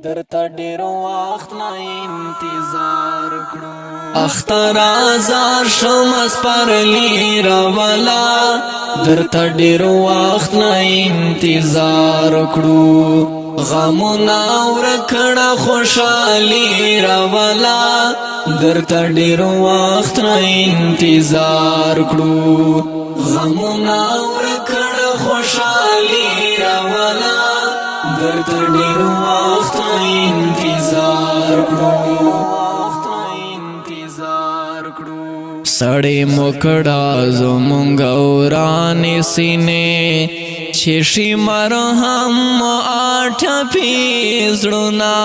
درته ډېر وخت نه انتظار کړو اختر آزار شم اسپرلی راولا درته ډېر وخت نه انتظار کړو غمونه ورکړه خوشالي راولا درته ډېر وخت نه انتظار کړو غمونه ورکړه خوشالي راولا درته ډېر وخت انتظار کړو سړی مکړه زمونږ ورانې سینې چې شي مرهم اټپي زړونه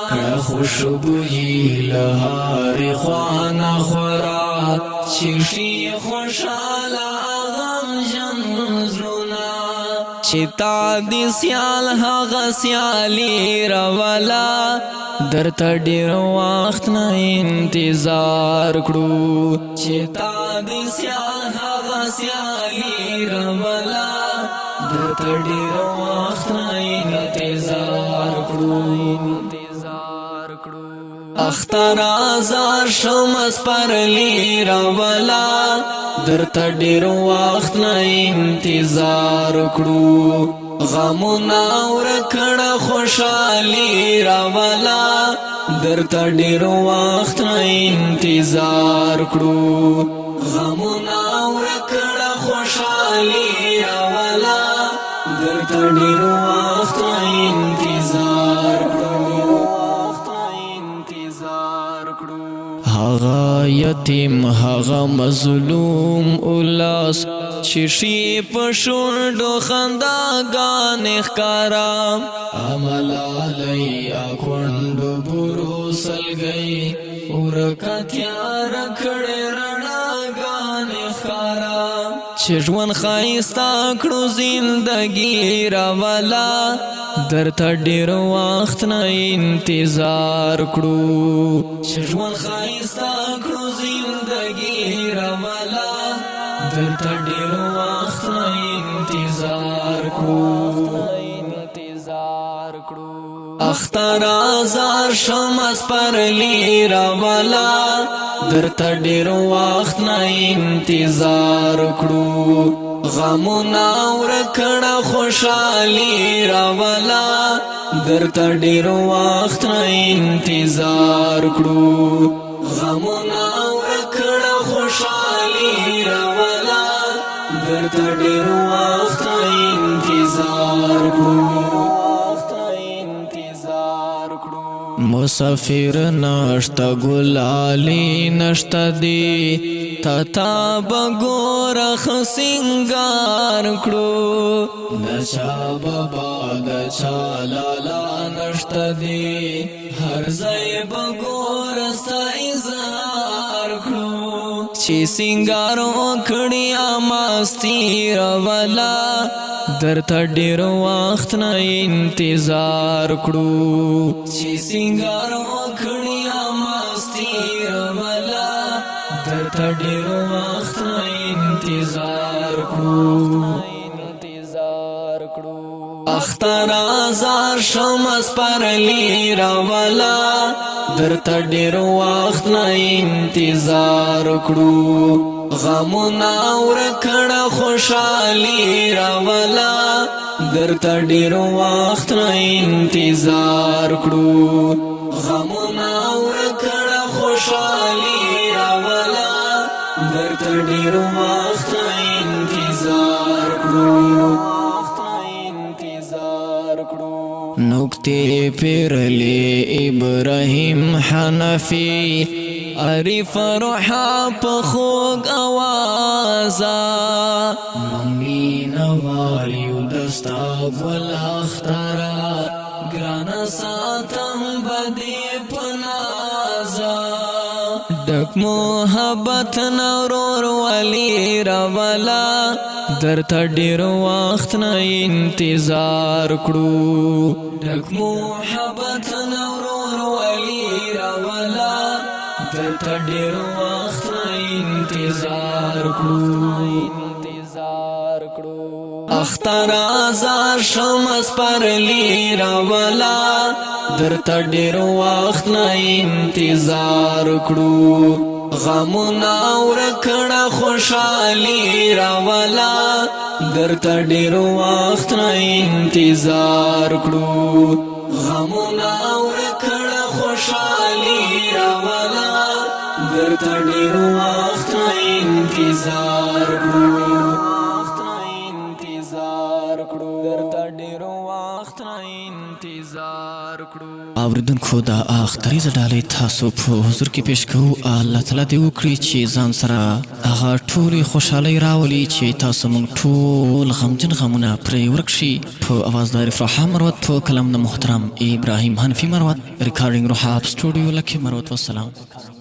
کړه خوشبويي له هرې خوا نه خوره چې شي خوشحاله غمژن زړونه چې تا دې سیال هغه سیالي راولا درته ډېر وخت نه انتظار کړو چې تا دې سیال هغه سیالي راولا درته ډېر وخت نه انتظار کړو اختر آزار شم اسپرلی راولا درته ډېر وخت نه انتظار کړو غمونه ورکړه خوشالي راولا درته ډېر وخت نه انتظار کړو غمونه ورکړه خوشالي راولا درته ډېر وخت نه انتظار کړو هغه یتیم هغه مظلوم اولاس چې شي په شونډو خنداګانې ښکارا املالی اکونډو برو سلګۍ ورکه تیاره کړې رڼاګانې ښکارا چې ژوند ښایسته کړو زندګي راولا درته ډېر وخت نه انتظار کړو چې ژوند ښایسته کړو زندګي راولا درته ډېر وخت نه انتظار کړو اختر آزار شم اسپرلی راولا درته ډېر وخت نه انتظار کړو غمونه ورکړه خوشالي راولا درته ډېر وخت نه انتظار کړو غمونه ورکړه خوشالي راولا درته ډېر وخت نه انتظار کړو مسافر نشتا ګلالی نشتا دی تا بګور خسنګار کړو نشا بابا د چالالا نشتا دی هر ځای بګور ستا اظهار کړو چې سنگار وکړي اماستی راولا درته ډېر وخت نه انتظار کړو چې سنگار وکړي اماستی راولا درته ډېر وخت نه انتظار کړو اختر آزار شم اسپرلی راولا درته ډېر وخت نه انتظار کړو غمونه ورکړه خوشالي راولا درته ډېر وخت نه انتظار کړو غمونه ورکړه خوشالي راولا درته ډېر وخت نه انتظار کړو نکته پیرلی ابراهیم حنفی عارف روحا په خوږ اوازا مینه والیو دستا ګل اخترا ګرانه ساتم بدې په نازا ډک محبت نورور ولی راولا درته ډېر وخت نه انتظار کړو ډک محبت نورور ولی راولا درته ډېر وخت نه انتظار کړو اختر آزار شمس پرلی راولا درته ډېر وخت نه انتظار کړو غمونه ورکړه خوشحالي راولا درته ډېر وخت نه انتظار کړو غمونه ورکړه خوشحالي راولا درته ډېر وخت نه انتظار کړو اوریدونکو دا اختریزه ډالۍ تاسو په حضور کې پیش کوو الله تعالی دې وکړي چې ځان سره هغه ټولې خوشحالۍ راولي چې تاسو موږ ټول غمجن غمونه پرې ورک شي په اوازدار افراحام مروت په کلام د محترم ابراهیم حنفي مروت ریکارډینګ روحاب سټوډیو لکه مروت والسلام